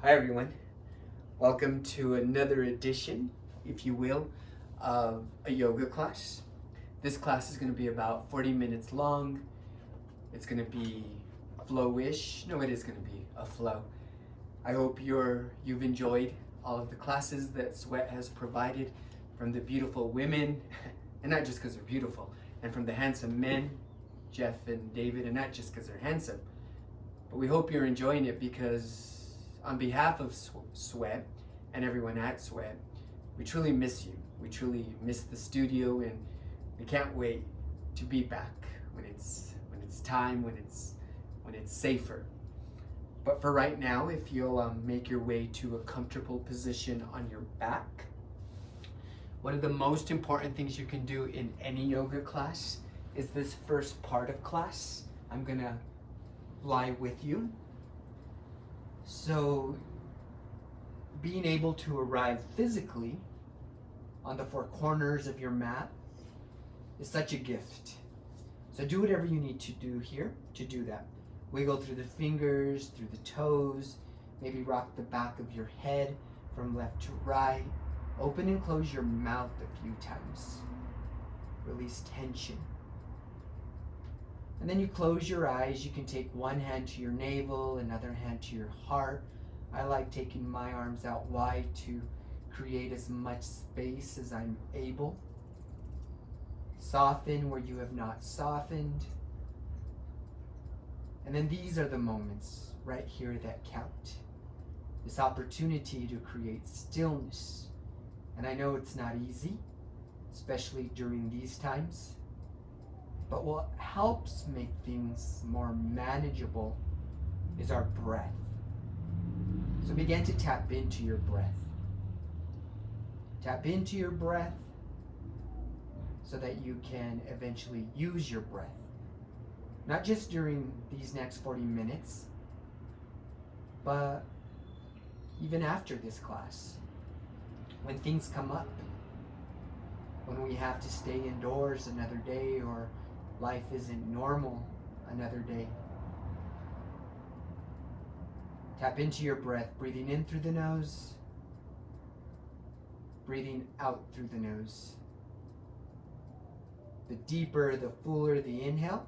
Hi everyone, welcome to another edition, if you will, of a yoga class. This class is going to be about 40 minutes long. It's going to be flow-ish. No, it is going to be a flow. I hope you've enjoyed all of the classes that Sweat has provided, from the beautiful women, and not just because they're beautiful, and from the handsome men, Jeff and David, and not just because they're handsome. But we hope you're enjoying it because on behalf of Sweat and everyone at Sweat, we truly miss you. We truly miss the studio, and we can't wait to be back when it's time, when it's safer. But for right now, if you'll make your way to a comfortable position on your back, one of the most important things you can do in any yoga class is this first part of class. I'm gonna lie with you. So being able to arrive physically on the four corners of your mat is such a gift. So do whatever you need to do here to do that. Wiggle through the fingers, through the toes, maybe rock the back of your head from left to right. Open and close your mouth a few times. Release tension. And then you close your eyes. You can take one hand to your navel, another hand to your heart. I like taking my arms out wide to create as much space as I'm able. Soften where you have not softened. And then these are the moments right here that count. This opportunity to create stillness. And I know it's not easy, especially during these times. But what helps make things more manageable is our breath. So begin to tap into your breath. Tap into your breath so that you can eventually use your breath. Not just during these next 40 minutes, but even after this class. When things come up, when we have to stay indoors another day, or life isn't normal another day. Tap into your breath, breathing in through the nose, breathing out through the nose. The deeper, the fuller the inhale,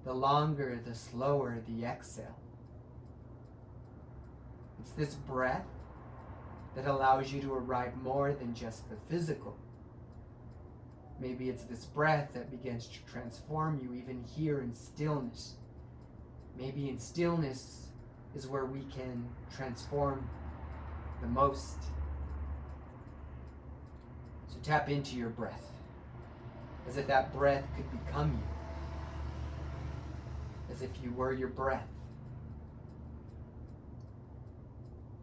the longer, the slower the exhale. It's this breath that allows you to arrive more than just the physical. Maybe it's this breath that begins to transform you even here in stillness. Maybe in stillness is where we can transform the most. So tap into your breath, as if that breath could become you, as if you were your breath.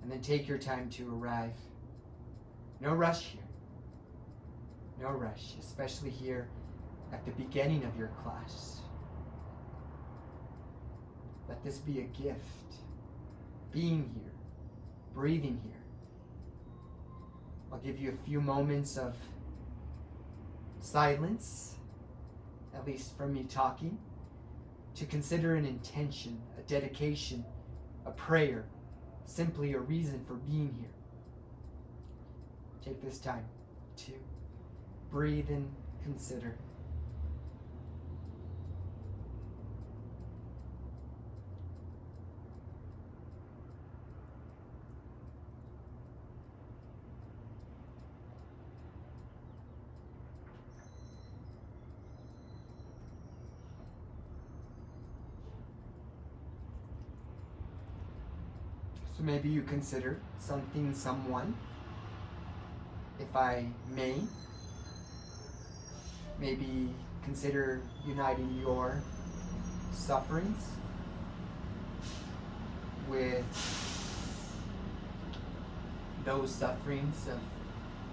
And then take your time to arrive. No rush here. No rush, especially here at the beginning of your class. Let this be a gift. Being here, breathing here. I'll give you a few moments of silence, at least from me talking, to consider an intention, a dedication, a prayer, simply a reason for being here. Take this time to breathe and consider. So maybe you consider something, someone, if I may. Maybe consider uniting your sufferings with those sufferings of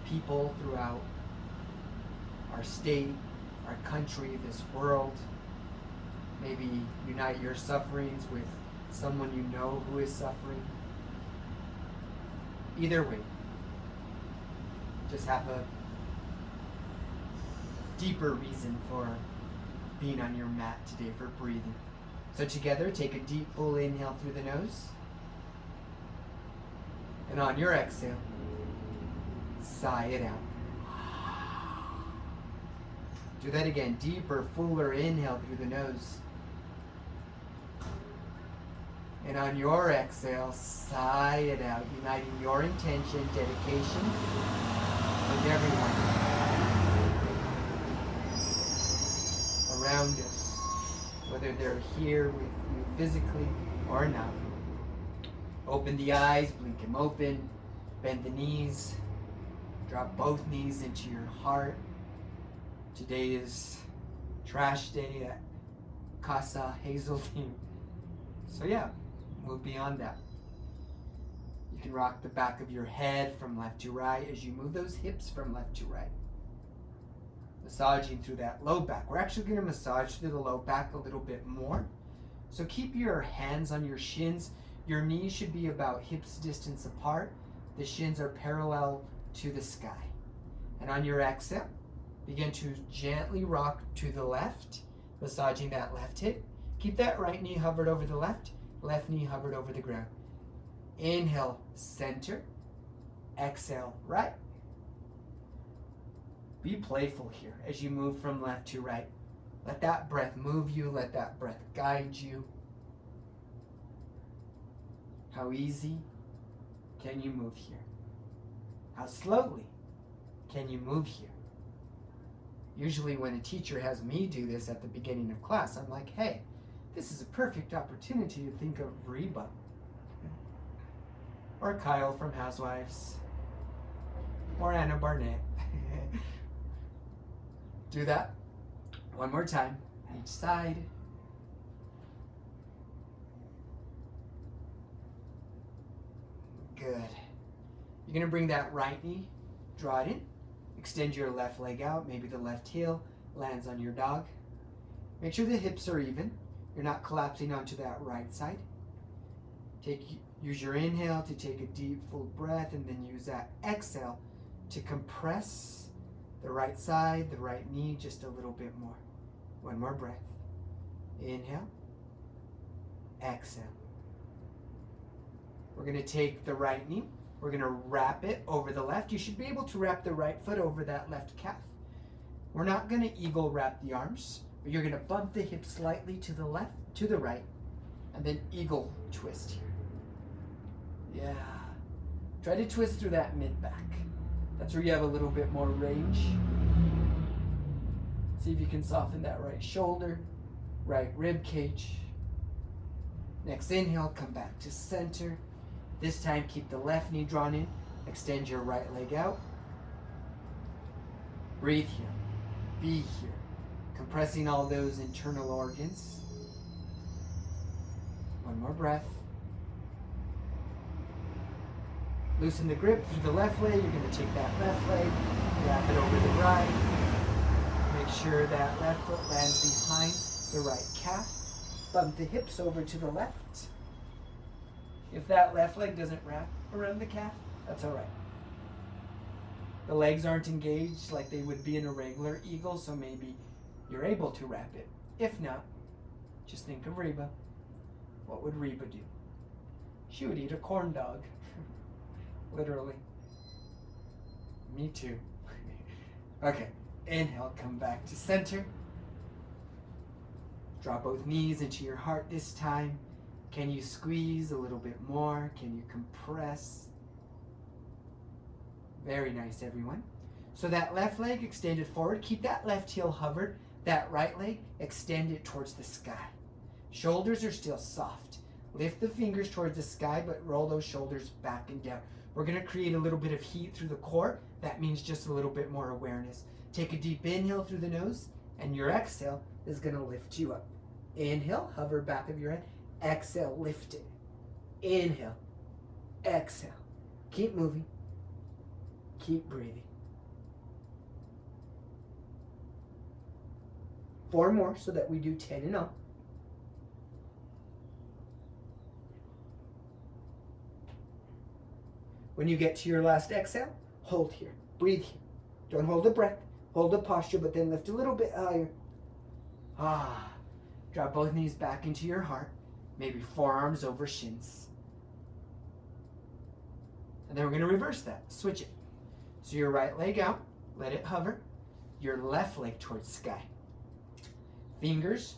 people throughout our state, our country, this world. Maybe unite your sufferings with someone you know who is suffering. Either way, just have a deeper reason for being on your mat today, for breathing. So together, take a deep, full inhale through the nose. And on your exhale, sigh it out. Do that again. Deeper, fuller inhale through the nose. And on your exhale, sigh it out, uniting your intention, dedication with everyone around us, whether they're here with you physically or not. Open the eyes, blink them open, bend the knees, drop both knees into your heart. Today is trash day at Casa Hazeltine. So yeah, move beyond that. You can rock the back of your head from left to right as you move those hips from left to right. Massaging through that low back. We're actually going to massage through the low back a little bit more. So keep your hands on your shins. Your knees should be about hips distance apart. The shins are parallel to the sky. And on your exhale, begin to gently rock to the left, massaging that left hip. Keep that right knee hovered over the left knee hovered over the ground. Inhale, center. Exhale, right. Be playful here as you move from left to right. Let that breath move you. Let that breath guide you. How easy can you move here? How slowly can you move here? Usually when a teacher has me do this at the beginning of class, I'm like, hey, this is a perfect opportunity to think of Reba. Or Kyle from Housewives. Or Anna Barnett. Do that. One more time. Each side. Good. You're going to bring that right knee, draw it in. Extend your left leg out. Maybe the left heel lands on your dog. Make sure the hips are even. You're not collapsing onto that right side. Use your inhale to take a deep, full breath, and then use that exhale to compress the right side, the right knee, just a little bit more. One more breath. Inhale. Exhale. We're going to take the right knee. We're going to wrap it over the left. You should be able to wrap the right foot over that left calf. We're not going to eagle wrap the arms, but you're going to bump the hips slightly to the left, to the right, and then eagle twist here. Yeah. Try to twist through that mid-back. That's where you have a little bit more range. See if you can soften that right shoulder, right rib cage. Next inhale, come back to center. This time, keep the left knee drawn in. Extend your right leg out. Breathe here. Be here. Compressing all those internal organs. One more breath. Loosen the grip through the left leg. You're going to take that left leg, wrap it over the right. Make sure that left foot lands behind the right calf. Bump the hips over to the left. If that left leg doesn't wrap around the calf, that's all right. The legs aren't engaged like they would be in a regular eagle, so maybe you're able to wrap it. If not, just think of Reba. What would Reba do? She would eat a corn dog. Literally. Me too. Okay, inhale, come back to center. Draw both knees into your heart this time. Can you squeeze a little bit more? Can you compress? Very nice, everyone. So that left leg extended forward. Keep that left heel hovered. That right leg, extend it towards the sky. Shoulders are still soft. Lift the fingers towards the sky, but roll those shoulders back and down. We're going to create a little bit of heat through the core. That means just a little bit more awareness. Take a deep inhale through the nose, and your exhale is going to lift you up. Inhale, hover back of your head. Exhale, lift it. Inhale, exhale. Keep moving. Keep breathing. 4 more so that we do 10 in all. When you get to your last exhale, hold here. Breathe here. Don't hold the breath. Hold the posture, but then lift a little bit higher. Drop both knees back into your heart. Maybe forearms over shins. And then we're going to reverse that, switch it. So your right leg out, let it hover. Your left leg towards sky. Fingers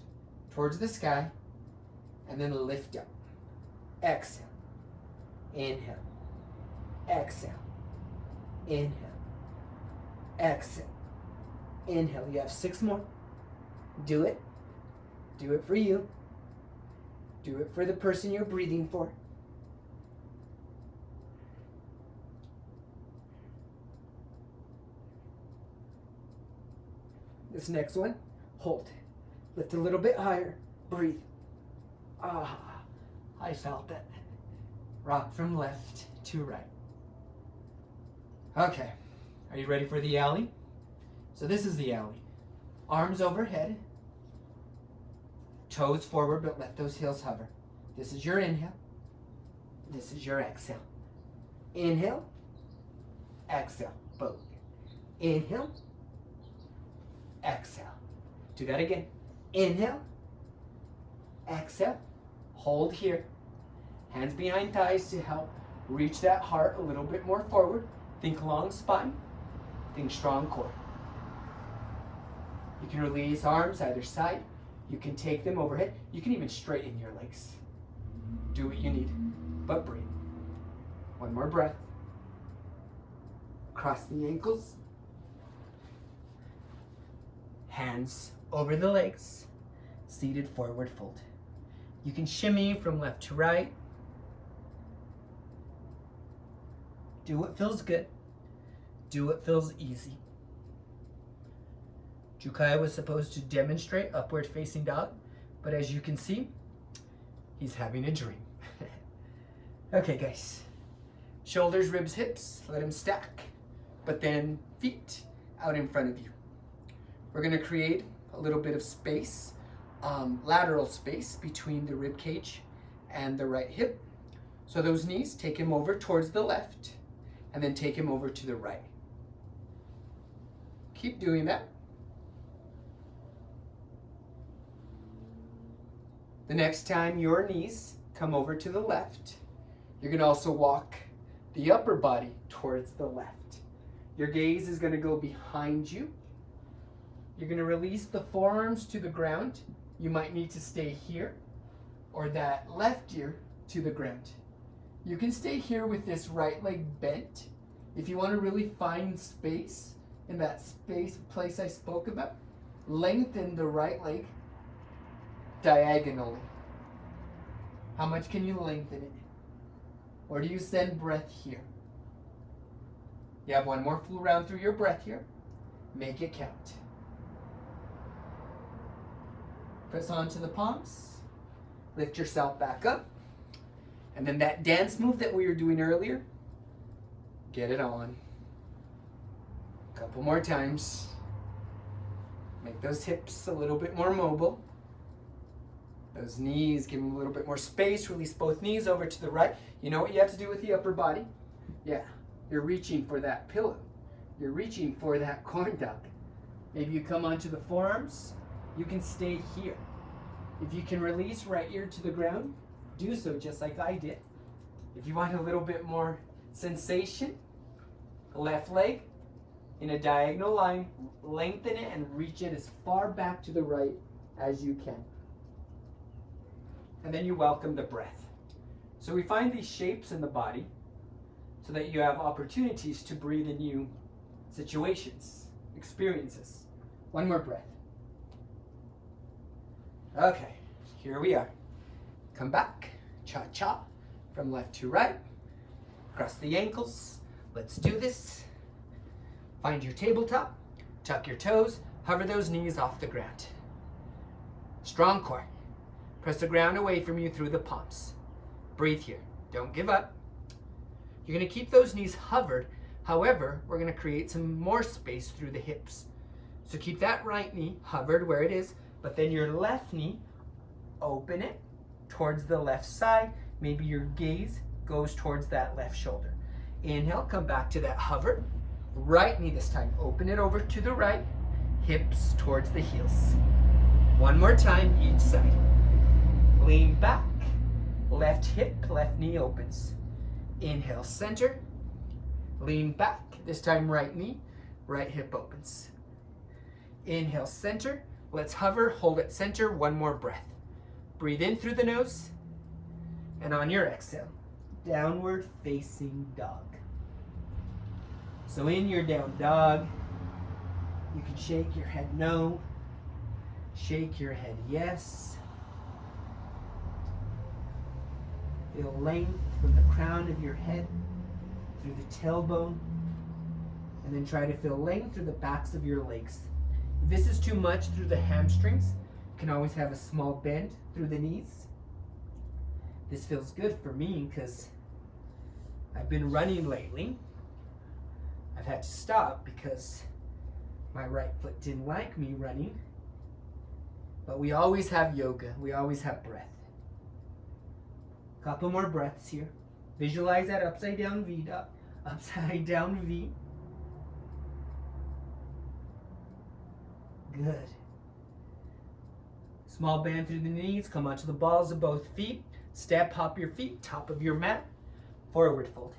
towards the sky, and then lift up. Exhale. Inhale. Exhale. Inhale. Exhale. Inhale. You have 6 more. Do it. Do it for you. Do it for the person you're breathing for. This next one, hold. Lift a little bit higher. Breathe. Ah, I felt that. Rock from left to right. Okay, are you ready for the alley? So this is the alley. Arms overhead. Toes forward, but let those heels hover. This is your inhale. This is your exhale. Inhale. Exhale. Both. Inhale. Exhale. Do that again. Inhale. Exhale. Hold here. Hands behind thighs to help reach that heart a little bit more forward. Think long spine. Think strong core. You can release arms either side. You can take them overhead. You can even straighten your legs. Do what you need, but breathe. One more breath. Cross the ankles. Hands over the legs. Seated forward fold. You can shimmy from left to right. Do what feels good. Do what feels easy. Jukai was supposed to demonstrate upward facing dog, but as you can see, he's having a dream. Okay, guys. Shoulders, ribs, hips, let them stack, but then feet out in front of you. We're going to create a little bit of space, lateral space between the rib cage and the right hip. So those knees, take him over towards the left, and then take him over to the right. Keep doing that. The next time your knees come over to the left, you're going to also walk the upper body towards the left. Your gaze is going to go behind you. You're going to release the forearms to the ground. You might need to stay here or that left ear to the ground. You can stay here with this right leg bent. If you want to really find space in that place I spoke about, lengthen the right leg diagonally. How much can you lengthen it? Or do you send breath here? You have one more full round through your breath here. Make it count. Press onto the palms. Lift yourself back up. And then that dance move that we were doing earlier, get it on. A couple more times. Make those hips a little bit more mobile. Those knees, give them a little bit more space. Release both knees over to the right. You know what you have to do with the upper body? Yeah, you're reaching for that pillow. You're reaching for that corn dog. Maybe you come onto the forearms. You can stay here. If you can release right ear to the ground, do so just like I did. If you want a little bit more sensation, left leg in a diagonal line, lengthen it and reach it as far back to the right as you can. And then you welcome the breath. So we find these shapes in the body so that you have opportunities to breathe in new situations, experiences. One more breath. Okay, here we are. Come back, cha-cha, from left to right. Cross the ankles. Let's do this. Find your tabletop, tuck your toes, hover those knees off the ground. Strong core. Press the ground away from you through the palms. Breathe here. Don't give up. You're going to keep those knees hovered. However, we're going to create some more space through the hips. So keep that right knee hovered where it is, but then your left knee, open it towards the left side. Maybe your gaze goes towards that left shoulder. Inhale, come back to that hover. Right knee this time. Open it over to the right. Hips towards the heels. One more time, each side. Lean back. Left hip, left knee opens. Inhale, center. Lean back. This time right knee, right hip opens. Inhale, center. Let's hover, hold at center, one more breath. Breathe in through the nose. And on your exhale, downward facing dog. So in your down dog, you can shake your head no, shake your head yes. Feel length from the crown of your head through the tailbone, and then try to feel length through the backs of your legs. If this is too much through the hamstrings, you can always have a small bend through the knees. This feels good for me because I've been running lately. I've had to stop because my right foot didn't like me running. But we always have yoga. We always have breath. Couple more breaths here. Visualize that upside down V. Upside down V. Good. Small bend through the knees. Come onto the balls of both feet. Step, hop your feet, top of your mat. Forward fold.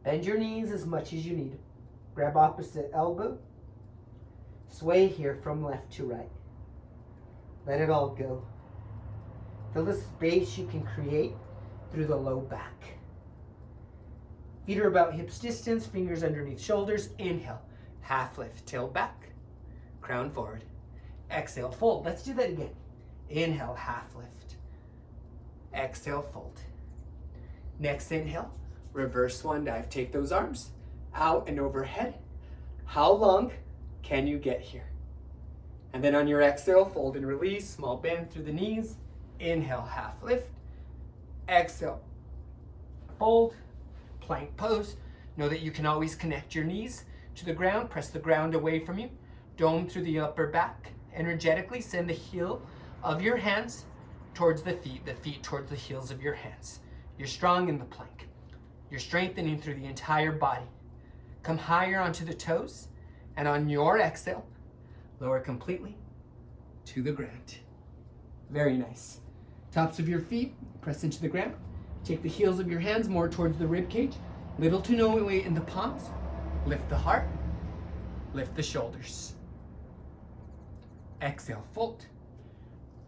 Bend your knees as much as you need. Grab opposite elbow. Sway here from left to right. Let it all go. Feel the space you can create through the low back. Feet are about hips distance, fingers underneath shoulders. Inhale, half lift, tail back, crown forward. Exhale, fold. Let's do that again. Inhale, half lift. Exhale, fold. Next inhale, reverse swan dive. Take those arms out and overhead. How long can you get here? And then on your exhale, fold and release. Small bend through the knees. Inhale, half lift. Exhale, fold. Plank pose. Know that you can always connect your knees to the ground. Press the ground away from you. Dome through the upper back. Energetically send the heel of your hands towards the feet towards the heels of your hands. You're strong in the plank. You're strengthening through the entire body. Come higher onto the toes, and on your exhale, lower completely to the ground. Very nice. Tops of your feet, press into the ground. Take the heels of your hands more towards the rib cage. Little to no weight in the palms. Lift the heart. Lift the shoulders. Exhale, fold.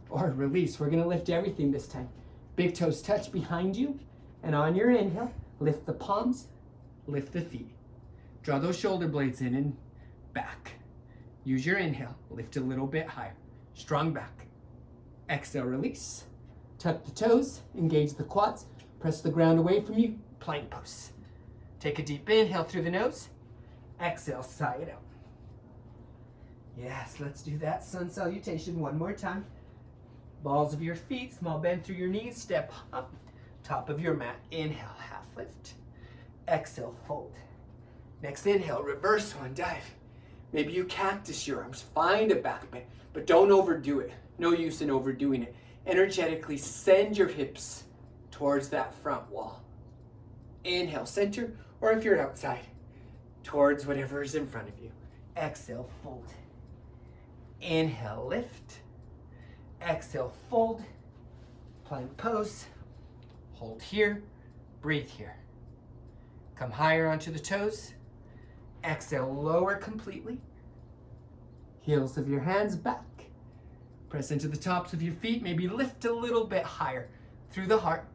Or release. We're going to lift everything this time. Big toes touch behind you. And on your inhale, lift the palms. Lift the feet. Draw those shoulder blades in and back. Use your inhale. Lift a little bit higher. Strong back. Exhale, release. Tuck the toes. Engage the quads. Press the ground away from you. Plank pose. Take a deep inhale through the nose. Exhale, sigh it out. Yes, let's do that sun salutation one more time. Balls of your feet, small bend through your knees. Step up. Top of your mat. Inhale, half lift. Exhale, fold. Next inhale, reverse one dive. Maybe you cactus your arms. Find a back bend, but don't overdo it. No use in overdoing it. Energetically send your hips towards that front wall. Inhale, center, or if you're outside, towards whatever is in front of you. Exhale, fold. Inhale, lift. Exhale, fold. Plank pose. Hold here. Breathe here. Come higher onto the toes. Exhale, lower completely. Heels of your hands back. Press into the tops of your feet. Maybe lift a little bit higher through the heart,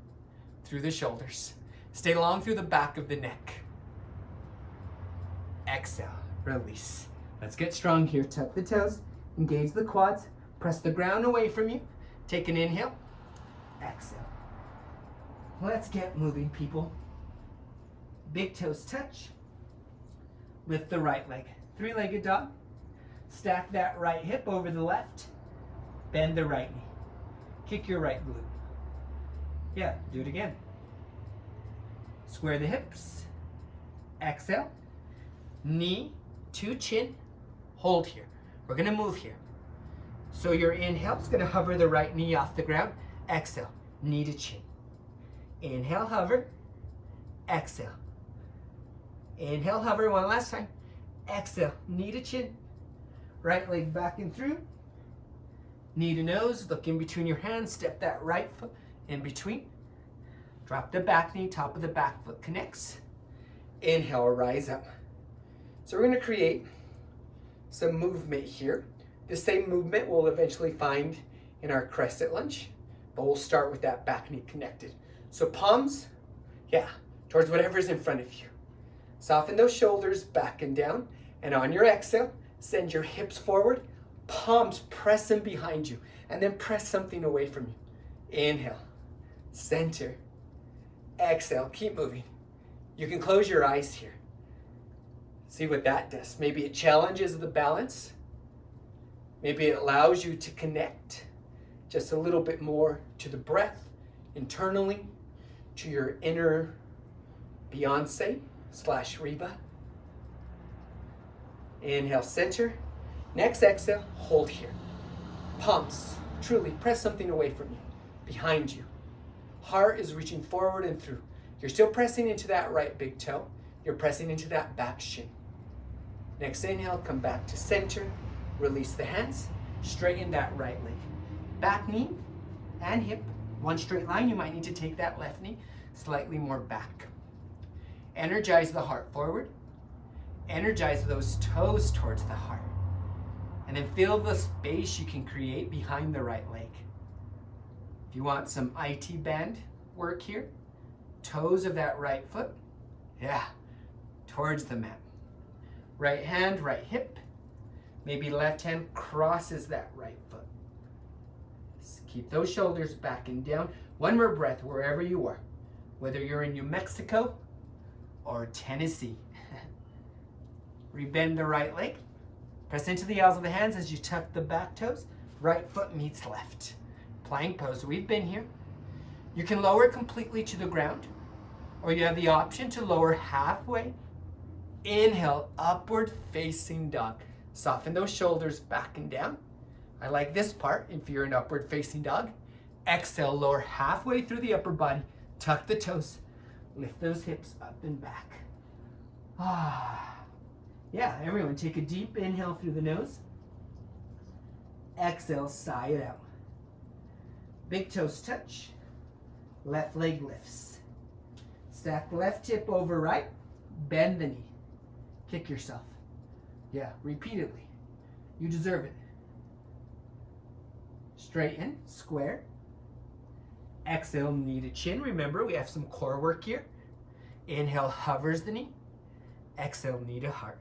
through the shoulders. Stay long through the back of the neck. Exhale, release. Let's get strong here. Tuck the toes, engage the quads, press the ground away from you. Take an inhale, exhale. Let's get moving, people. Big toes touch. Lift the right leg. Three-legged dog. Stack that right hip over the left. Bend the right knee. Kick your right glute. Yeah, do it again. Square the hips. Exhale. Knee to chin. Hold here. We're going to move here. So your inhale is going to hover the right knee off the ground. Exhale. Knee to chin. Inhale, hover. Exhale. Inhale, hover one last time. Exhale. Knee to chin. Right leg back and through. Knee to nose. Look in between your hands. Step that right foot in between. Drop the back knee. Top of the back foot connects. Inhale, rise up. So we're going to create some movement here. The same movement we'll eventually find in our crescent lunge, but we'll start with that back knee connected. So palms, towards whatever's in front of you. Soften those shoulders back and down, and on your exhale, send your hips forward, palms press in behind you, and then press something away from you. Inhale, center, exhale, keep moving. You can close your eyes here. See what that does. Maybe it challenges the balance. Maybe it allows you to connect just a little bit more to the breath internally, to your inner Beyonce/Reba. Inhale, center. Next exhale, hold here. Palms, truly press something away from you, behind you. Heart is reaching forward and through. You're still pressing into that right big toe. You're pressing into that back shin. Next inhale, come back to center. Release the hands. Straighten that right leg. Back knee and hip, one straight line. You might need to take that left knee slightly more back. Energize the heart forward. Energize those toes towards the heart. And then feel the space you can create behind the right leg. If you want some IT band work here, toes of that right foot, towards the mat. Right hand, right hip. Maybe left hand crosses that right foot. Keep those shoulders back and down. One more breath wherever you are, whether you're in New Mexico or Tennessee. Rebend the right leg. Press into the outs of the hands as you tuck the back toes. Right foot meets left. Plank pose. We've been here. You can lower completely to the ground, or you have the option to lower halfway. Inhale, upward facing dog. Soften those shoulders back and down. I like this part if you're an upward facing dog. Exhale, lower halfway through the upper body. Tuck the toes. Lift those hips up and back. Everyone take a deep inhale through the nose. Exhale, sigh it out. Big toes touch. Left leg lifts. Stack left hip over right. Bend the knee. Kick yourself. Repeatedly. You deserve it. Straighten, square. Exhale, knee to chin. Remember, we have some core work here. Inhale, hovers the knee. Exhale, knee to heart.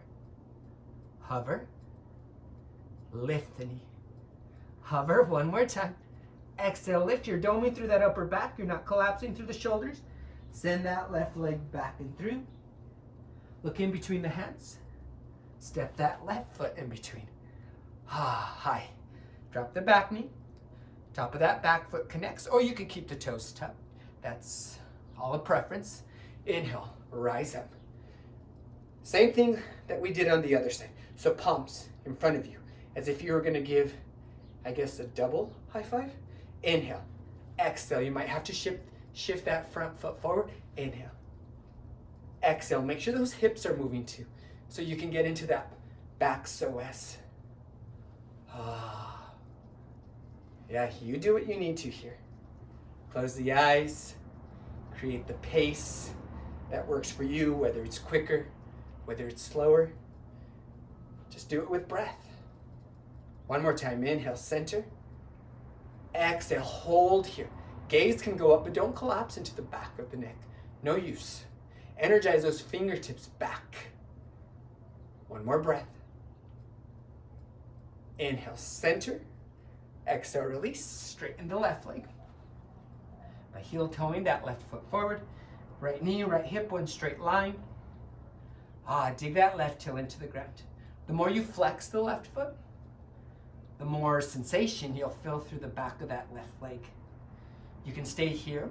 Hover. Lift the knee. Hover one more time. Exhale, lift. You're doming through that upper back. You're not collapsing through the shoulders. Send that left leg back and through. Look in between the hands. Step that left foot in between. High. Drop the back knee. Top of that back foot connects, or you can keep the toes tucked. That's all a preference. Inhale, rise up. Same thing that we did on the other side. So palms in front of you, as if you were going to give, I guess, a double high five. Inhale. Exhale. You might have to shift that front foot forward. Inhale. Exhale. Make sure those hips are moving too, so you can get into that back psoas. You do what you need to here. Close the eyes. Create the pace that works for you, whether it's quicker, whether it's slower. Just do it with breath. One more time. Inhale, center. Exhale, hold here. Gaze can go up, but don't collapse into the back of the neck. No use. Energize those fingertips back. One more breath. Inhale, center. Exhale, release. Straighten the left leg. By heel toeing that left foot forward. Right knee, right hip, one straight line. Dig that left heel into the ground. The more you flex the left foot, the more sensation you'll feel through the back of that left leg. You can stay here.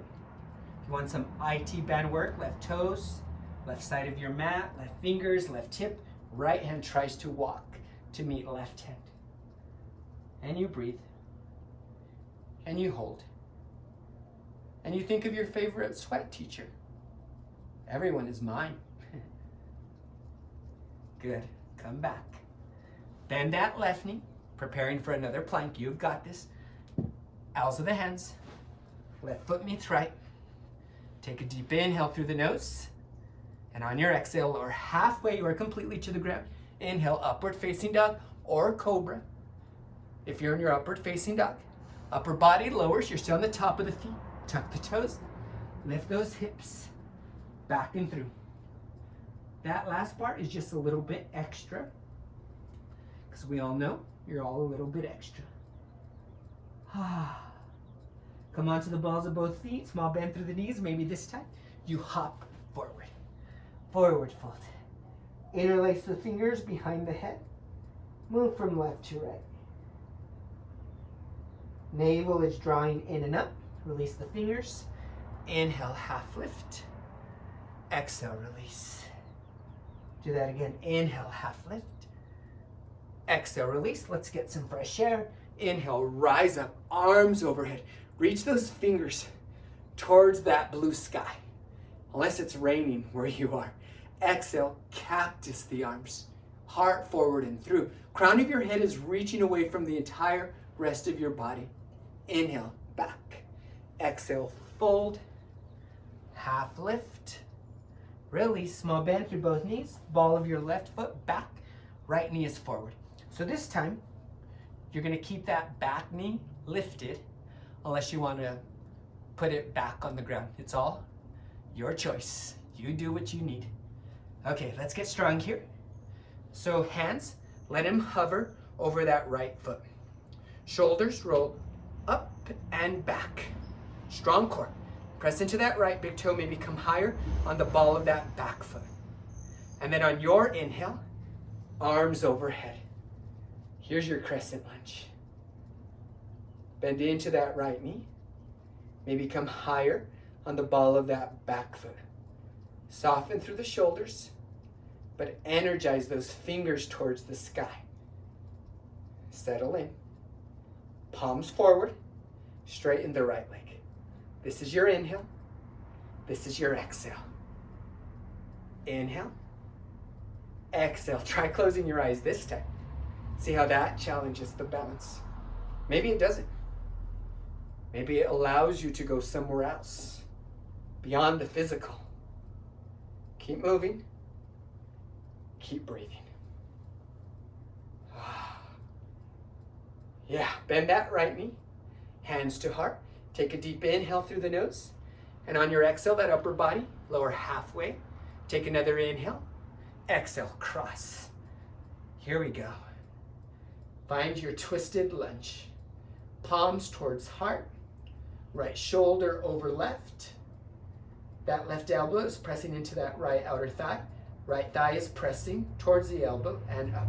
If you want some IT band work, left toes, left side of your mat, left fingers, left hip, right hand tries to walk to meet left hand. And you breathe. And you hold. And you think of your favorite sweat teacher. Everyone is mine. Good. Come back. Bend that left knee. Preparing for another plank. You've got this. Owls of the hands. Left foot meets right. Take a deep inhale through the nose. And on your exhale, lower halfway or completely to the ground. Inhale, upward facing dog or cobra. If you're in your upward facing dog, upper body lowers, you're still on the top of the feet. Tuck the toes, lift those hips, back and through. That last part is just a little bit extra, because we all know you're all a little bit extra. Come onto the balls of both feet, small bend through the knees. Maybe this time you hop forward. Forward fold. Interlace the fingers behind the head. Move from left to right. Navel is drawing in and up. Release the fingers. Inhale, half lift. Exhale, release. Do that again. Inhale, half lift. Exhale, release. Let's get some fresh air. Inhale, rise up, arms overhead. Reach those fingers towards that blue sky, unless it's raining where you are. Exhale, cactus the arms. Heart forward and through. Crown of your head is reaching away from the entire rest of your body. Inhale, back. Exhale, fold. Half lift. Release, small bend through both knees. Ball of your left foot back. Right knee is forward. So this time, you're going to keep that back knee lifted unless you want to put it back on the ground. It's all your choice. You do what you need. Okay, let's get strong here. So hands, let him hover over that right foot. Shoulders roll up and back. Strong core. Press into that right big toe, maybe come higher on the ball of that back foot. And then on your inhale, arms overhead. Here's your crescent lunge. Bend into that right knee. Maybe come higher on the ball of that back foot. Soften through the shoulders, but energize those fingers towards the sky. Settle in. Palms forward, straighten the right leg. This is your inhale. This is your exhale. Inhale. Exhale. Try closing your eyes this time. See how that challenges the balance. Maybe it doesn't. Maybe it allows you to go somewhere else, beyond the physical. Keep moving. Keep breathing. Yeah, bend that right knee. Hands to heart. Take a deep inhale through the nose. And on your exhale, that upper body, lower halfway. Take another inhale. Exhale, cross. Here we go. Find your twisted lunge. Palms towards heart. Right shoulder over left. That left elbow is pressing into that right outer thigh. Right thigh is pressing towards the elbow and up.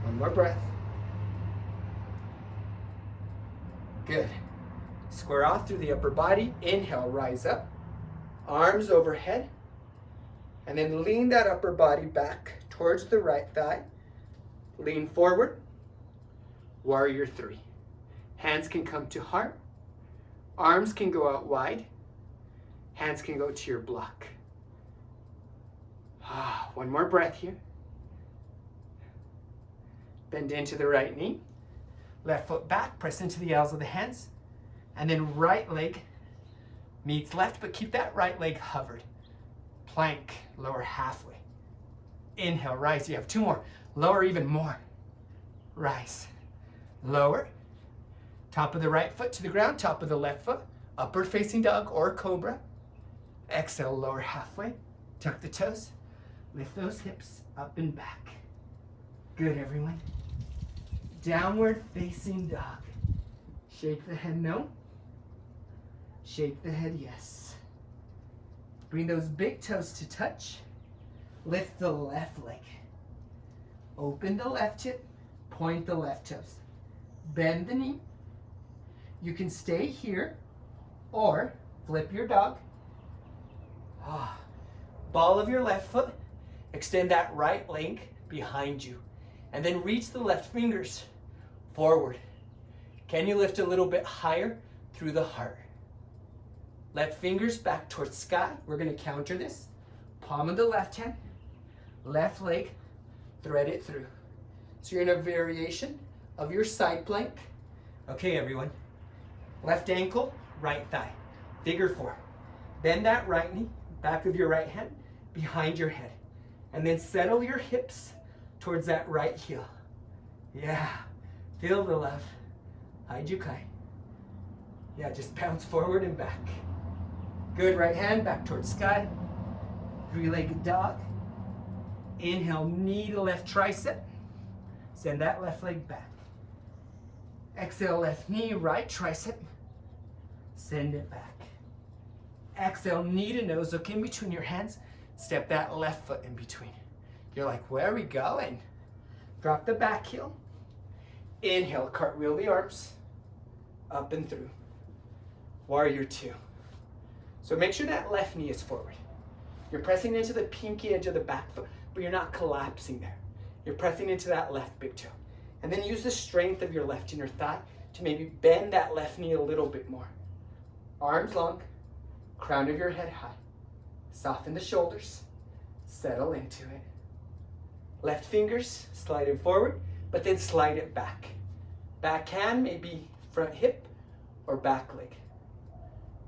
One more breath. Good. Square off through the upper body. Inhale, rise up. Arms overhead. And then lean that upper body back towards the right thigh. Lean forward. Warrior 3. Hands can come to heart. Arms can go out wide. Hands can go to your block. One more breath here. Bend into the right knee. Left foot back, press into the elbows of the hands. And then right leg meets left, but keep that right leg hovered. Plank, lower halfway. Inhale, rise. You have 2 more. Lower even more. Rise. Lower. Top of the right foot to the ground, top of the left foot. Upward facing dog or cobra. Exhale, lower halfway. Tuck the toes. Lift those hips up and back. Good, everyone. Downward facing dog. Shake the head no. Shake the head yes. Bring those big toes to touch. Lift the left leg. Open the left hip. Point the left toes. Bend the knee. You can stay here or flip your dog. Ball of your left foot. Extend that right leg behind you. And then reach the left fingers forward. Can you lift a little bit higher through the heart? Left fingers back towards sky. We're going to counter this. Palm of the left hand. Left leg. Thread it through. So you're in a variation of your side plank. Okay, everyone. Left ankle, right thigh. Figure 4. Bend that right knee, back of your right hand. behind your head. And then settle your hips towards that right heel. Yeah, feel the love. High Jukai. Yeah, just bounce forward and back. Good, right hand back towards sky. Three-legged dog. Inhale, knee to left tricep. Send that left leg back. Exhale, left knee, right tricep. Send it back. Exhale, knee to nose. Look in between your hands. Step that left foot in between. You're like, where are we going? Drop the back heel. Inhale, cartwheel the arms. Up and through. Warrior two. So make sure that left knee is forward. You're pressing into the pinky edge of the back foot, but you're not collapsing there. You're pressing into that left big toe. And then use the strength of your left inner thigh to maybe bend that left knee a little bit more. Arms long, crown of your head high. Soften the shoulders, settle into it. Left fingers, slide it forward, but then slide it back. Back hand, maybe front hip or back leg.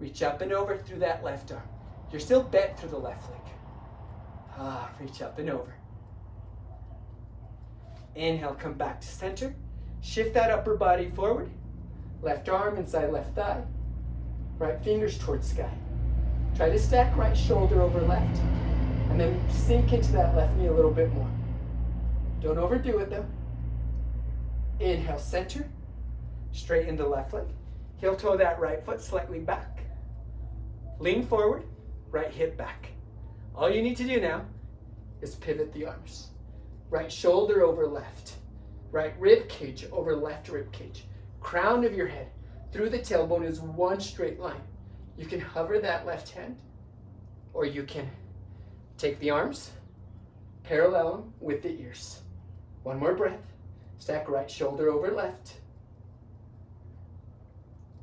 Reach up and over through that left arm. You're still bent through the left leg. Reach up and over. Inhale, come back to center. Shift that upper body forward. Left arm inside left thigh. Right fingers towards sky. Try to stack right shoulder over left. And then sink into that left knee a little bit more. Don't overdo it though. Inhale, center. Straighten the left leg. Heel toe that right foot slightly back. Lean forward, right hip back. All you need to do now is pivot the arms. Right shoulder over left. Right rib cage over left rib cage. Crown of your head through the tailbone is one straight line. You can hover that left hand, or you can take the arms, parallel them with the ears. One more breath. Stack right shoulder over left.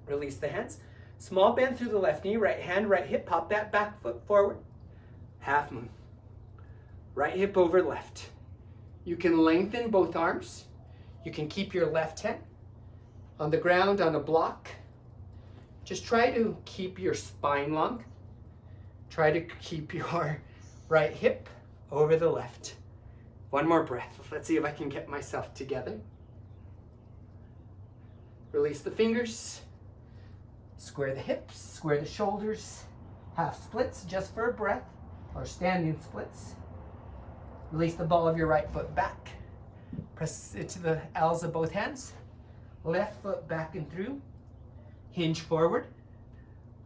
Release the hands. Small bend through the left knee, right hand, right hip. Pop that back foot forward. Half moon. Right hip over left. You can lengthen both arms. You can keep your left hand on the ground on a block. Just try to keep your spine long. Try to keep your right hip over the left. One more breath. Let's see if I can get myself together. Release the fingers. Square the hips, square the shoulders. Half splits just for a breath, or standing splits. Release the ball of your right foot back. Press it to the L's of both hands. Left foot back and through. Hinge forward.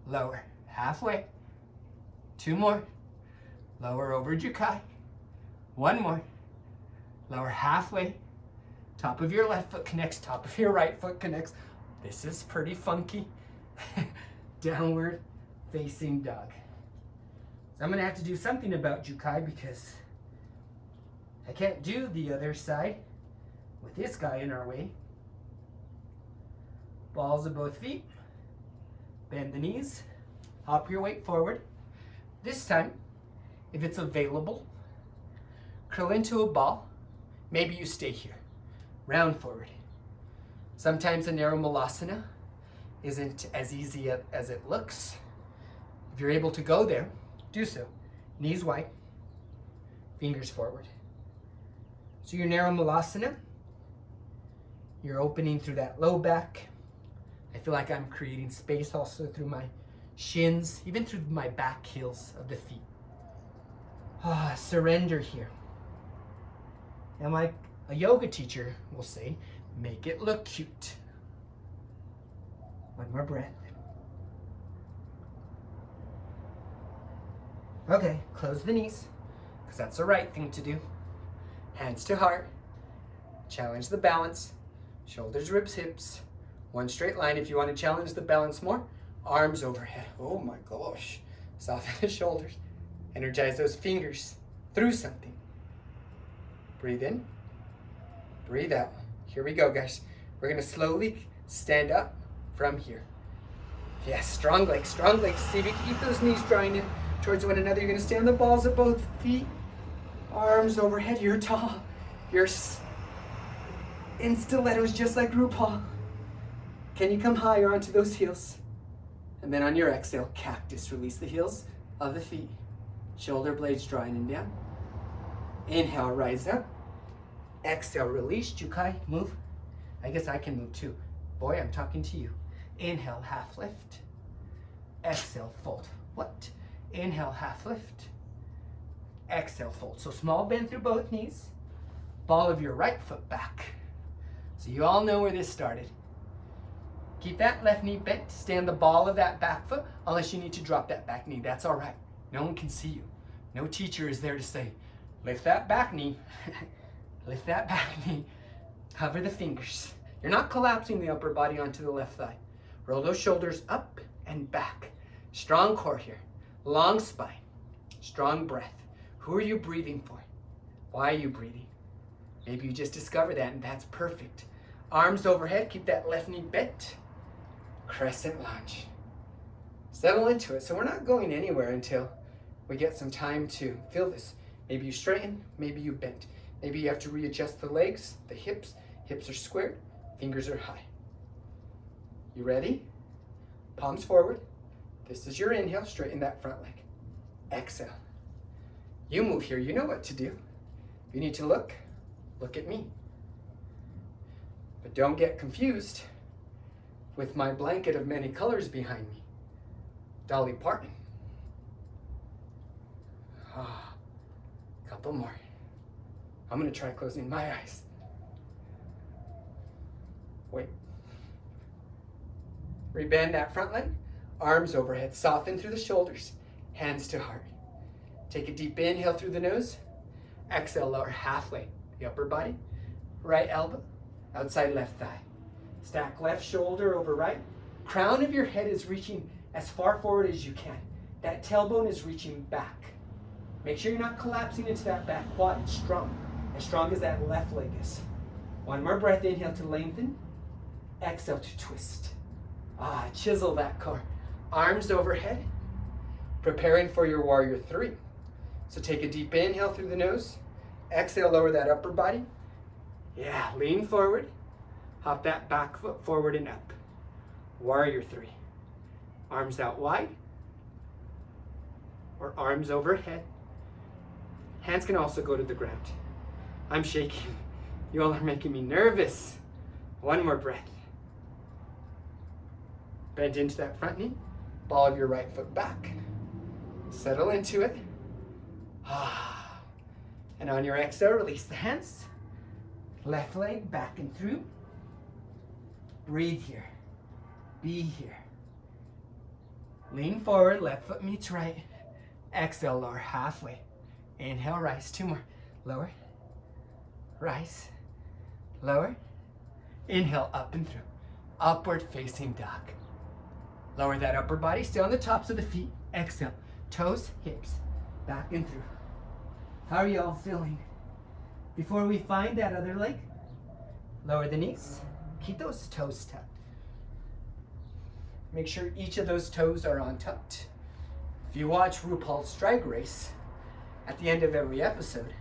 Lower. Halfway. Two more. Lower over Jukai. One more. Lower halfway. Top of your left foot connects. Top of your right foot connects. This is pretty funky. Downward facing dog. So I'm going to have to do something about Jukai because I can't do the other side with this guy in our way. Balls of both feet. Bend the knees. Hop your weight forward. This time, if it's available, curl into a ball. Maybe you stay here. Round forward. Sometimes a narrow malasana isn't as easy as it looks. If you're able to go there, do so. Knees wide, fingers forward. So your narrow malasana, you're opening through that low back. I feel like I'm creating space also through my shins, even through my back heels of the feet. Surrender here. And like a yoga teacher will say, make it look cute. One more breath. Okay, close the knees, because that's the right thing to do. Hands to heart. Challenge the balance. Shoulders, ribs, hips. One straight line. If you want to challenge the balance more, arms overhead. Oh my gosh. Soften the shoulders. Energize those fingers through something. Breathe in. Breathe out. Here we go, guys. We're going to slowly stand up from here. Yes, strong legs, strong legs. See if you can keep those knees drawing in towards one another. You're going to stay on the balls of both feet. Arms overhead. You're tall. You're in stilettos just like RuPaul. Can you come higher onto those heels? And then on your exhale, cactus. Release the heels of the feet. Shoulder blades drawing in down. Inhale, rise up. Exhale, release. Jukai, move. I guess I can move too. Boy, I'm talking to you. Inhale, half lift. Exhale, fold. What? Inhale, half lift. Exhale, fold. So small bend through both knees. Ball of your right foot back. So you all know where this started. Keep that left knee bent. Stay on the ball of that back foot unless you need to drop that back knee. That's all right. No one can see you. No teacher is there to say, lift that back knee. Lift that back knee. Hover the fingers. You're not collapsing the upper body onto the left thigh. Roll those shoulders up and back. Strong core here. Long spine. Strong breath. Who are you breathing for? Why are you breathing? Maybe you just discovered that and that's perfect. Arms overhead. Keep that left knee bent. Crescent lunge. Settle into it. So we're not going anywhere until we get some time to feel this. Maybe you straighten, maybe you bend. Maybe you have to readjust the legs, the hips. Hips are squared, fingers are high. You ready? Palms forward. This is your inhale, straighten that front leg. Exhale. You move here, you know what to do. If you need to look at me. But don't get confused with my blanket of many colors behind me. Dolly Parton. Couple more. I'm gonna try closing my eyes. Wait. Rebend that front leg. Arms overhead. Soften through the shoulders. Hands to heart. Take a deep inhale through the nose. Exhale, lower halfway. The upper body. Right elbow. Outside left thigh. Stack left shoulder over right. Crown of your head is reaching as far forward as you can. That tailbone is reaching back. Make sure you're not collapsing into that back quad. It's strong. As strong as that left leg is. One more breath. Inhale to lengthen. Exhale to twist. Chisel that core. Arms overhead. Preparing for your warrior three. So take a deep inhale through the nose. Exhale, lower that upper body. Yeah, lean forward. Hop that back foot forward and up. Warrior three. Arms out wide. Or arms overhead. Hands can also go to the ground. I'm shaking. You all are making me nervous. One more breath. Bend into that front knee. Ball of your right foot back. Settle into it. And on your exhale, release the hands. Left leg back and through. Breathe here. Be here. Lean forward, left foot meets right. Exhale, lower halfway. Inhale, rise. Two more. Lower. Rise. Lower. Inhale, up and through. Upward facing dog. Lower that upper body. Stay on the tops of the feet. Exhale. Toes, hips. Back and through. How are you all feeling? Before we find that other leg, lower the knees. Keep those toes tucked. Make sure each of those toes are untucked. If you watch RuPaul's Drag Race, at the end of every episode,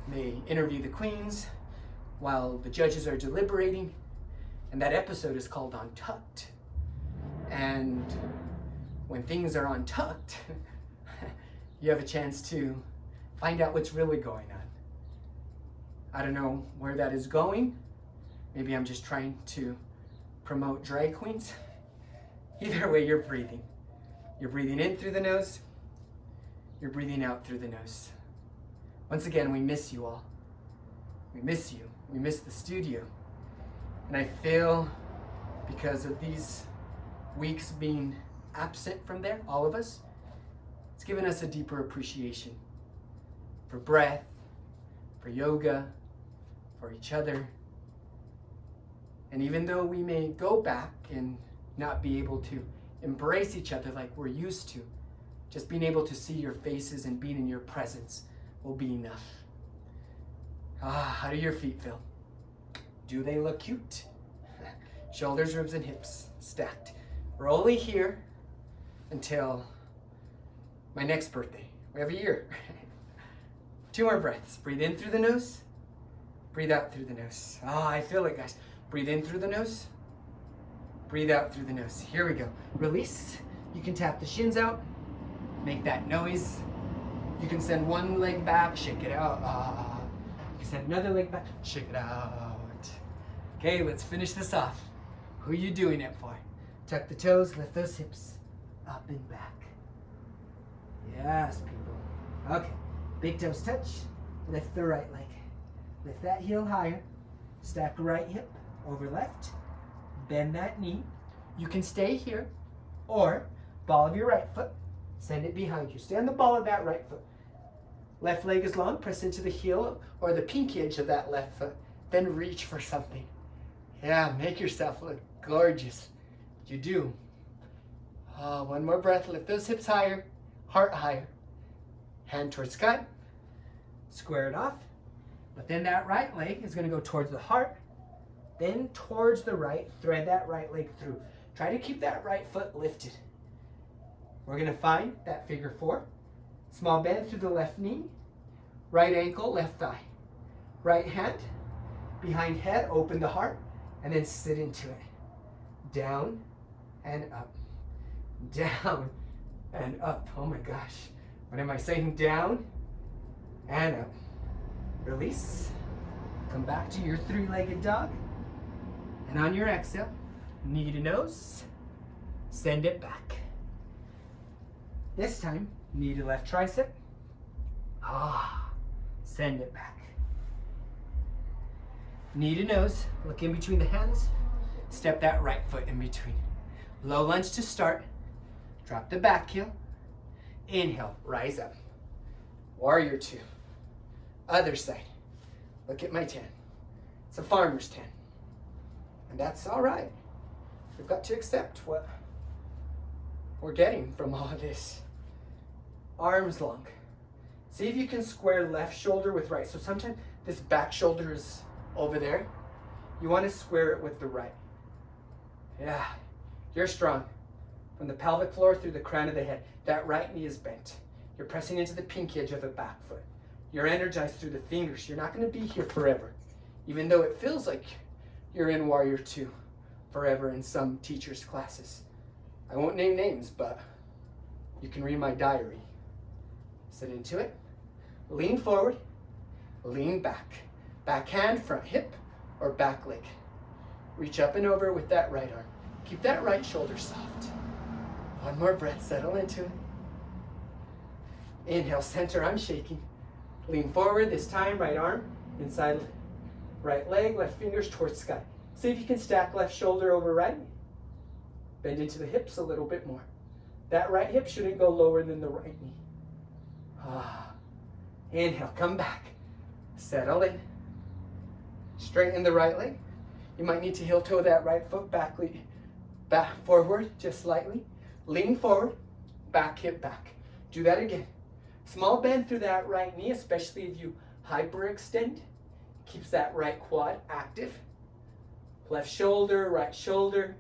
they interview the queens while the judges are deliberating, and that episode is called Untucked. And when things are untucked, you have a chance to find out what's really going on. I don't know where that is going. Maybe I'm just trying to promote drag queens. Either way, you're breathing. You're breathing in through the nose. You're breathing out through the nose. Once again, we miss you all. We miss you. We miss the studio. And I feel because of these weeks being absent from there, all of us, it's given us a deeper appreciation for breath, for yoga, for each other. And even though we may go back and not be able to embrace each other like we're used to, just being able to see your faces and being in your presence will be enough. How do your feet feel? Do they look cute? Shoulders, ribs, and hips stacked. We're only here until my next birthday. We have a year. 2 more breaths. Breathe in through the nose. Breathe out through the nose. I feel it, guys. Breathe in through the nose. Breathe out through the nose. Here we go. Release. You can tap the shins out. Make that noise. You can send one leg back, shake it out. You can send another leg back, shake it out. Okay, let's finish this off. Who are you doing it for? Tuck the toes, lift those hips up and back. Yes, people. Okay, big toes touch, lift the right leg. Lift that heel higher, stack right hip over left, bend that knee. You can stay here, or ball of your right foot, send it behind you. Stay on the ball of that right foot. Left leg is long, press into the heel or the pinky edge of that left foot, then reach for something. Yeah, make yourself look gorgeous. You do. One more breath, lift those hips higher, heart higher. Hand towards sky, square it off. But then that right leg is going to go towards the heart, then towards the right, thread that right leg through. Try to keep that right foot lifted. We're going to find that figure 4. Small bend through the left knee, right ankle, left thigh. Right hand behind head, open the heart, and then sit into it. Down and up. Down and up. Oh my gosh. What am I saying? Down and up. Release. Come back to your 3-legged dog. And on your exhale, knee to nose, send it back. This time, knee to left tricep. Send it back. Knee to nose, look in between the hands. Step that right foot in between. Low lunge to start. Drop the back heel. Inhale, rise up. Warrior 2. Other side. Look at my tan. It's a farmer's tan. And that's all right. We've got to accept what we're getting from all of this. Arms long. See if you can square left shoulder with right. So sometimes this back shoulder is over there. You want to square it with the right. Yeah, you're strong. From the pelvic floor through the crown of the head. That right knee is bent. You're pressing into the pinky edge of the back foot. You're energized through the fingers. You're not going to be here forever. Even though it feels like you're in Warrior 2 forever in some teachers' classes. I won't name names, but you can read my diary. Sit into it. Lean forward. Lean back. Back hand, front hip, or back leg. Reach up and over with that right arm. Keep that right shoulder soft. One more breath, settle into it. Inhale, center, I'm shaking. Lean forward, this time, right arm, inside right leg, left fingers towards sky. See if you can stack left shoulder over right. Bend into the hips a little bit more. That right hip shouldn't go lower than the right knee. Inhale, come back. Settle in. Straighten the right leg. You might need to heel toe that right foot back forward just slightly. Lean forward, back hip back. Do that again. Small bend through that right knee, especially if you hyperextend. Keeps that right quad active. Left shoulder, right shoulder.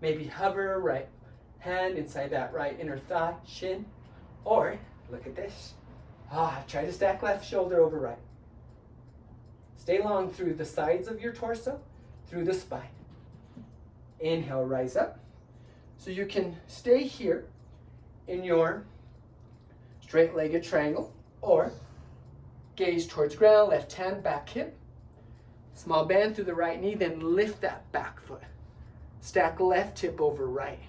Maybe hover right hand inside that right inner thigh, shin. Or, look at this. Try to stack left shoulder over right. Stay long through the sides of your torso, through the spine. Inhale, rise up. So you can stay here in your straight-legged triangle, or gaze towards ground, left hand, back hip. Small bend through the right knee, then lift that back foot. Stack left hip over right.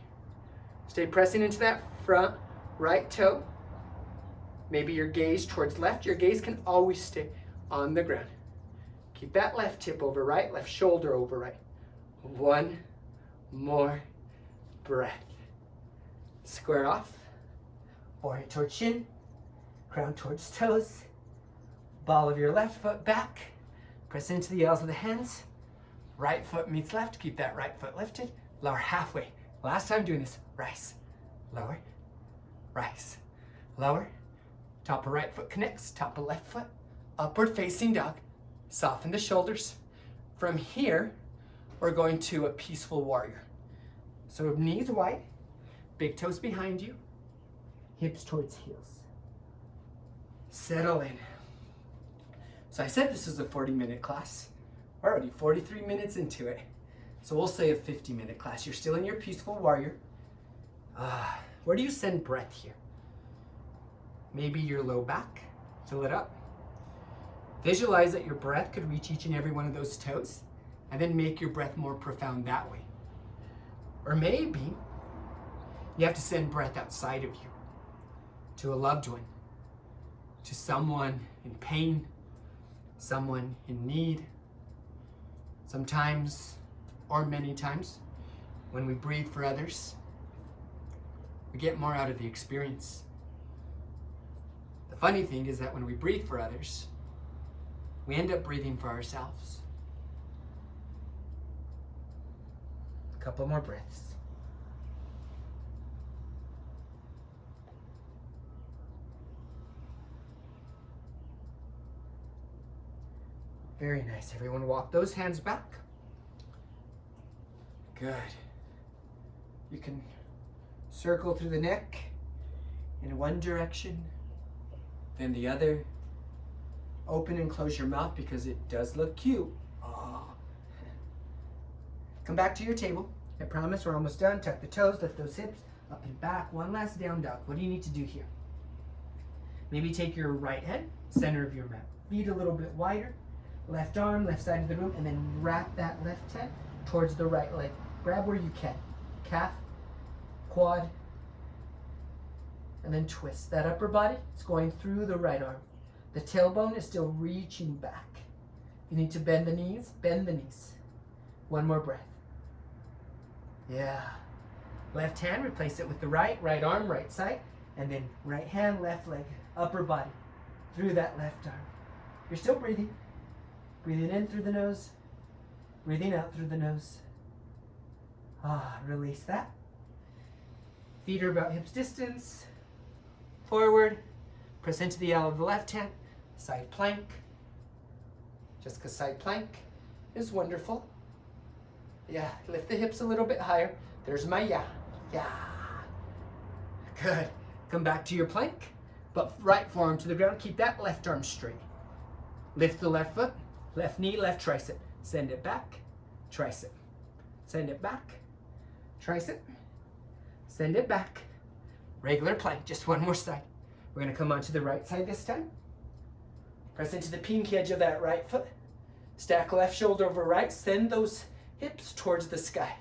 Stay pressing into that front right toe. Maybe your gaze towards left. Your gaze can always stay on the ground. Keep that left hip over right, left shoulder over right. One more breath. Square off. Forehead towards shin. Crown towards toes. Ball of your left foot back. Press into the elbows of the hands. Right foot meets left. Keep that right foot lifted. Lower halfway. Last time doing this. Rise. Lower. Rise. Lower. Top of right foot connects. Top of left foot. Upward facing dog. Soften the shoulders. From here, we're going to a peaceful warrior. So knees wide. Big toes behind you. Hips towards heels. Settle in. So I said this is a 40-minute class. We're already 43 minutes into it. So we'll say a 50-minute class. You're still in your peaceful warrior. Where do you send breath here? maybe your low back. Fill it up. Visualize that your breath could reach each and every one of those toes, and then make your breath more profound that way. Or maybe you have to send breath outside of you, to a loved one, to someone in pain, someone in need. Sometimes, or many times, when we breathe for others, we get more out of the experience. The funny thing is that when we breathe for others, we end up breathing for ourselves. A couple more breaths. Very nice. Everyone walk those hands back. Good. You can circle through the neck in one direction, then the other. Open and close your mouth because it does look cute. Oh. Come back to your table. I promise we're almost done. Tuck the toes, lift those hips, up and back. One last down dog. What do you need to do here? Maybe take your right hand, center of your mat. Feet a little bit wider. Left arm, left side of the room, and then wrap that left hand towards the right leg. Grab where you can. Calf, quad, and then twist. That upper body is going through the right arm. The tailbone is still reaching back. You need to bend the knees, bend the knees. One more breath. Yeah. Left hand, replace it with the right arm, right side, and then right hand, left leg, upper body, through that left arm. You're still breathing. Breathing in through the nose, breathing out through the nose. Release that. Feet are about hips distance. Forward. Press into the L of the left hand. Side plank. Just because side plank is wonderful. Yeah, lift the hips a little bit higher. There's my yeah. Yeah. Good. Come back to your plank, but right forearm to the ground. Keep that left arm straight. Lift the left foot. Left knee, left tricep. Send it back, tricep. Send it back, tricep. Send it back. Regular plank, just one more side. We're gonna come onto the right side this time. Press into the pink edge of that right foot. Stack left shoulder over right. Send those hips towards the sky.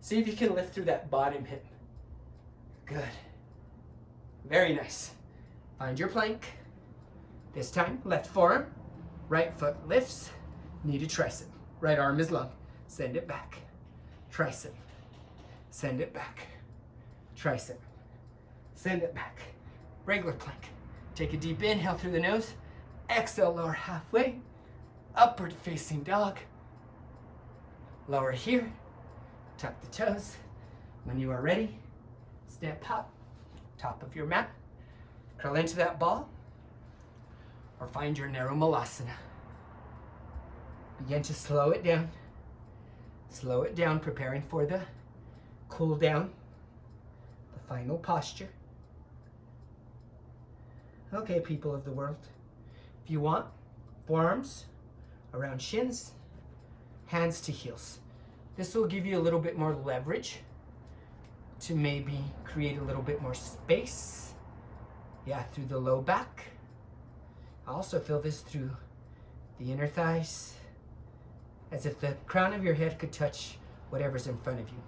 See if you can lift through that bottom hip. Good. Very nice. Find your plank. This time, left forearm. Right foot lifts, knee to tricep. Right arm is long. Send it back. Tricep. Send it back. Tricep. Send it back. Regular plank. Take a deep inhale through the nose. Exhale, lower halfway. Upward facing dog. Lower here. Tuck the toes. When you are ready, step up. Top of your mat. Curl into that ball. Or find your narrow malasana. Begin to slow it down. Slow it down, preparing for the cool down, the final posture. Okay, people of the world. If you want, forearms around shins, hands to heels. This will give you a little bit more leverage to maybe create a little bit more space. Yeah, through the low back. I also feel this through the inner thighs, as if the crown of your head could touch whatever's in front of you.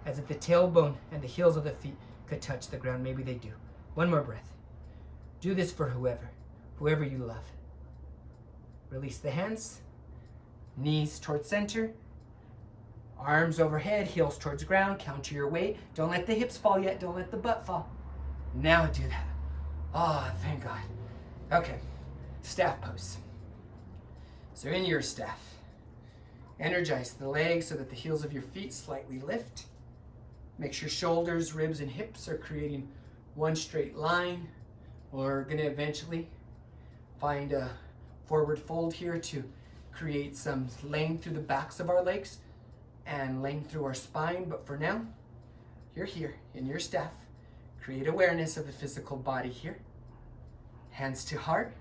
As if the tailbone and the heels of the feet could touch the ground. Maybe they do. One more breath. Do this for whoever you love. Release the hands, knees towards center, arms overhead, heels towards ground. Counter your weight. Don't let the hips fall yet. Don't let the butt fall. Now do that. Oh, thank God. Okay. Staff pose. So in your staff, energize the legs so that the heels of your feet slightly lift. Make sure shoulders, ribs, and hips are creating one straight line. We're going to eventually find a forward fold here to create some length through the backs of our legs and length through our spine. But for now, you're here in your staff. Create awareness of the physical body here. Hands to heart.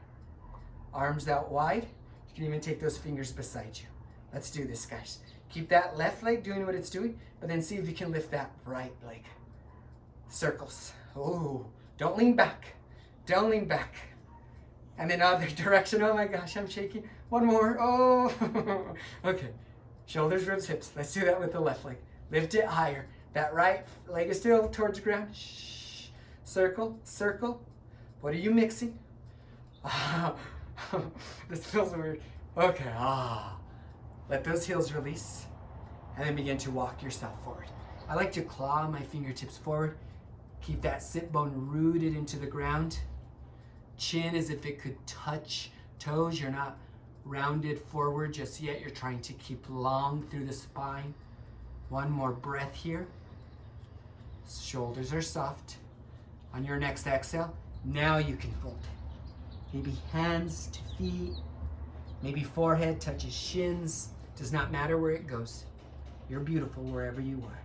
Arms out wide. You can even take those fingers beside you. Let's do this, guys. Keep that left leg doing what it's doing, but then see if you can lift that right leg. Circles. Oh, don't lean back. Don't lean back. And then other direction. Oh my gosh, I'm shaking. One more. Oh. Okay. Shoulders, ribs, hips. Let's do that with the left leg. Lift it higher. That right leg is still towards the ground. Shh. Circle, circle. What are you mixing? This feels weird. Okay. Let those heels release. And then begin to walk yourself forward. I like to claw my fingertips forward. Keep that sit bone rooted into the ground. Chin as if it could touch toes. You're not rounded forward just yet. You're trying to keep long through the spine. One more breath here. Shoulders are soft. On your next exhale, now you can fold. Maybe hands to feet. Maybe forehead touches shins. Does not matter where it goes. You're beautiful wherever you are.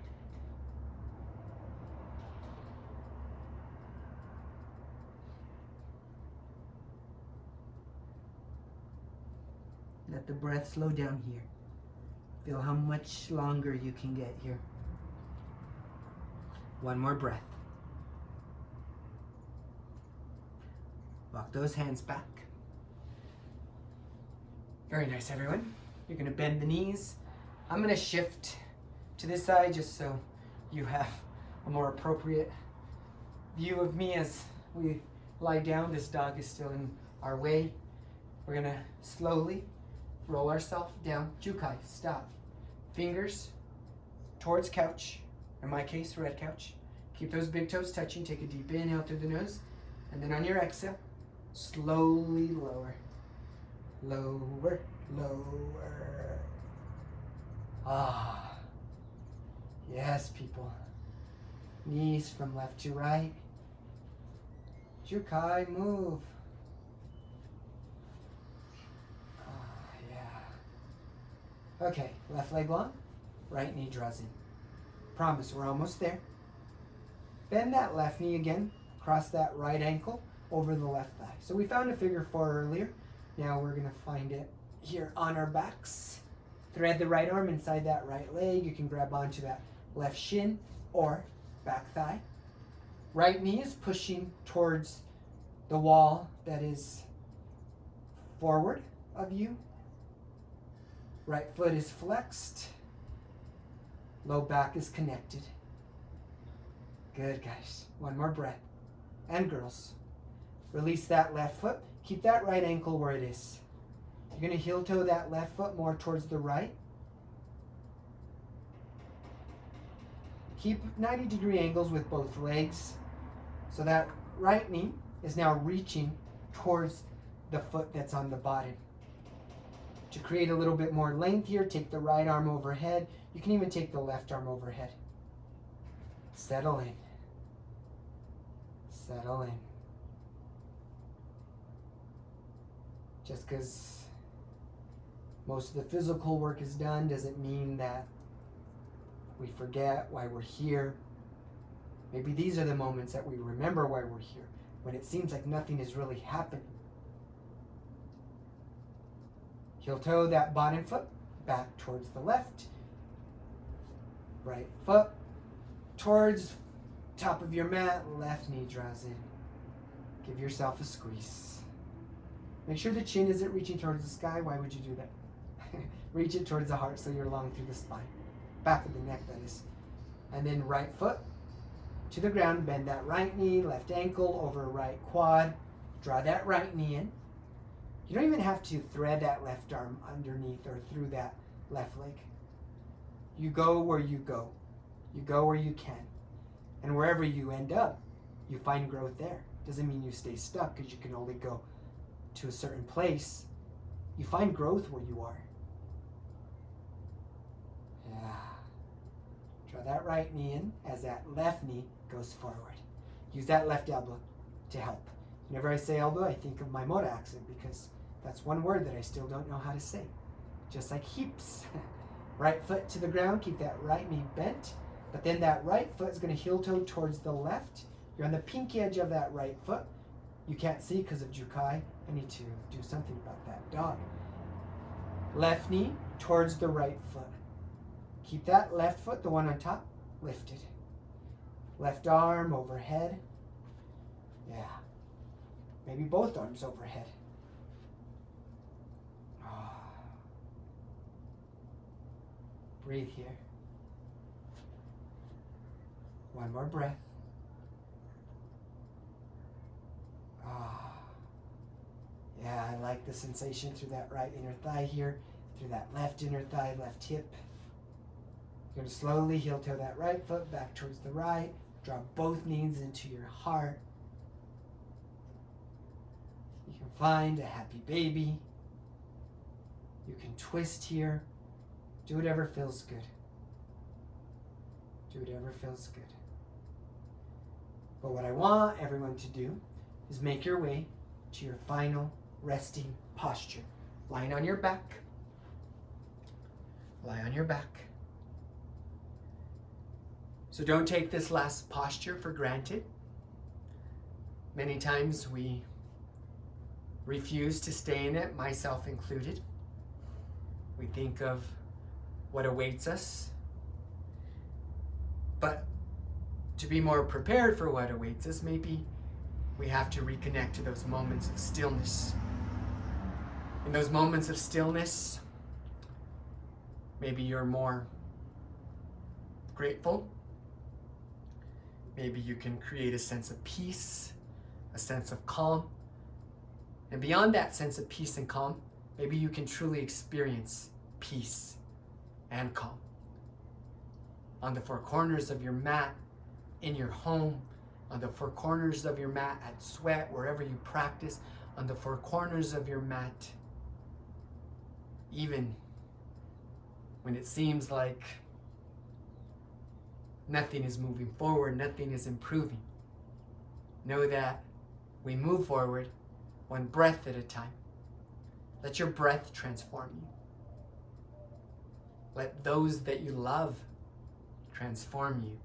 Let the breath slow down here. Feel how much longer you can get here. One more breath. Walk those hands back. Very nice, everyone. You're going to bend the knees. I'm going to shift to this side just so you have a more appropriate view of me as we lie down. This dog is still in our way. We're going to slowly roll ourselves down. Jukai, stop. Fingers towards couch. In my case, red couch. Keep those big toes touching. Take a deep inhale through the nose. And then on your exhale, slowly lower. Lower, lower. Yes, people. Knees from left to right. Jukai, move. Okay, left leg long, right knee draws in. Promise, we're almost there. Bend that left knee again, cross that right ankle over the left thigh. So we found a figure 4 earlier. Now we're gonna find it here on our backs. Thread the right arm inside that right leg. You can grab onto that left shin or back thigh. Right knee is pushing towards the wall that is forward of you. Right foot is flexed. Low back is connected. Good, guys. One more breath. And girls. Release that left foot. Keep that right ankle where it is. You're going to heel toe that left foot more towards the right. Keep 90-degree angles with both legs. So that right knee is now reaching towards the foot that's on the bottom. To create a little bit more length here, take the right arm overhead. You can even take the left arm overhead. Settle in. Settle in. Just because most of the physical work is done doesn't mean that we forget why we're here. Maybe these are the moments that we remember why we're here, when it seems like nothing is really happening. Heel toe that bottom foot back towards the left. Right foot towards top of your mat. Left knee draws in. Give yourself a squeeze. Make sure the chin isn't reaching towards the sky. Why would you do that? Reach it towards the heart so you're long through the spine. Back of the neck, that is. And then right foot to the ground. Bend that right knee. Left ankle over right quad. Draw that right knee in. You don't even have to thread that left arm underneath or through that left leg. You go where you go. You go where you can. And wherever you end up, you find growth there. Doesn't mean you stay stuck because you can only go to a certain place. You find growth where you are. Yeah. Draw that right knee in as that left knee goes forward. Use that left elbow to help. Whenever I say elbow, I think of my Moda accent because that's one word that I still don't know how to say. Just like heaps. Right foot to the ground, keep that right knee bent, but then that right foot is going to heel toe towards the left. You're on the pinky edge of that right foot. You can't see because of Jukai. I need to do something about that dog. Left knee towards the right foot. Keep that left foot, the one on top, lifted. Left arm overhead. Yeah. Maybe both arms overhead. Breathe here. One more breath. Yeah, I like the sensation through that right inner thigh here, through that left inner thigh, left hip. You're going to slowly heel toe that right foot back towards the right. Draw both knees into your heart. You can find a happy baby. You can twist here. Do whatever feels good. Do whatever feels good. But what I want everyone to do is make your way to your final resting posture. Lying on your back. Lie on your back. So don't take this last posture for granted. Many times we refuse to stay in it, myself included. We think of what awaits us. But to be more prepared for what awaits us, maybe we have to reconnect to those moments of stillness. In those moments of stillness, maybe you're more grateful. Maybe you can create a sense of peace, a sense of calm. And beyond that sense of peace and calm, maybe you can truly experience peace and calm. On the four corners of your mat, in your home, on the four corners of your mat at sweat, wherever you practice, on the four corners of your mat, even when it seems like nothing is moving forward, nothing is improving. Know that we move forward one breath at a time. Let your breath transform you. Let those that you love transform you.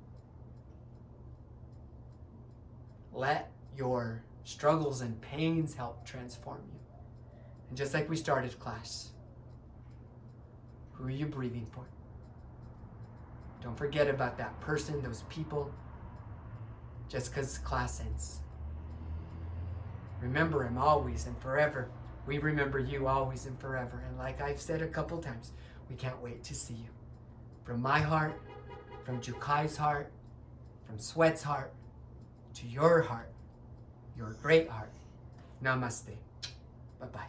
Let your struggles and pains help transform you. And just like we started class, who are you breathing for? Don't forget about that person, those people, just because class ends. Remember him always and forever. We remember you always and forever. And like I've said a couple times, we can't wait to see you. From my heart, from Jukai's heart, from Sweat's heart, to your heart, your great heart. Namaste. Bye-bye.